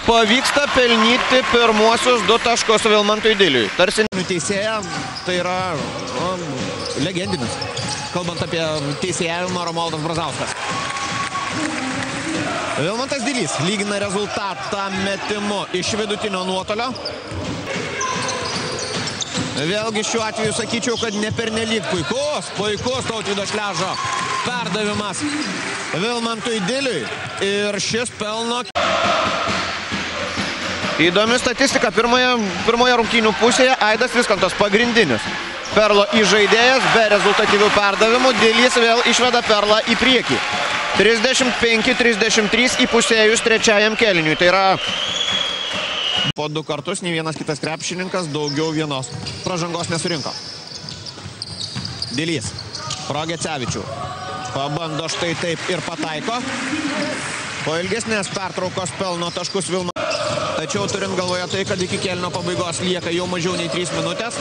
pavyksta pelnyti pirmuosius 2 taškus Vilmantui Diliui. Tarsi teisėja, tai yra legendinis. Kalbant apie teisėjavimą, Romualdas Brazauskas. Vilmantas Dilys lygina rezultatą metimu iš vidutinio nuotolio. Vėlgi šiuo atveju sakyčiau, kad ne pernelyg puikus Tautvydo Šležo perdavimas Vilmantui Diliui ir šis pelno. Įdomi statistika pirmoje rungtynių pusėje. Aidas Viskantas pagrindinis Perlo įžaidėjas be rezultatyvių perdavimų. Dilys vėl išveda Perlą į priekį. 35-33 įpusėjus trečiajam kėliniui. Tai yra po 2 kartus nei vienas kitas krepšininkas daugiau vienos pražangos nesurinko. Dilys pro Gecevičių pabando štai taip ir pataiko. Po ilgesnės pertraukos pelno taškus Vilma. Tačiau turint galvoje tai, kad iki kėlinio pabaigos lieka jau mažiau nei 3 minutės,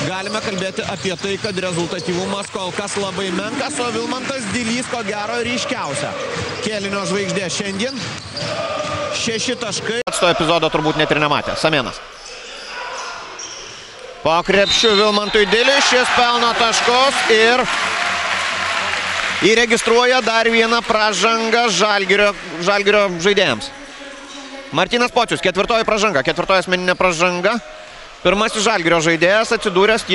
galime kalbėti apie tai, kad rezultatyvumas kol kas labai menkas, o Vilmantas Dilys ko gero ryškiausia kėlinio žvaigždė šiandien. 6 taškai. To epizodo turbūt net ir nematė. Samėnas. Po krepšių Vilmantui Diliui šis pelno taškus ir įregistruoja dar vieną pražangą Žalgirio žaidėjams. Martynas Pocius, 4. pražanga, 4. asmeninė pražanga. Pirmasis Žalgirio žaidėjas atsidūręs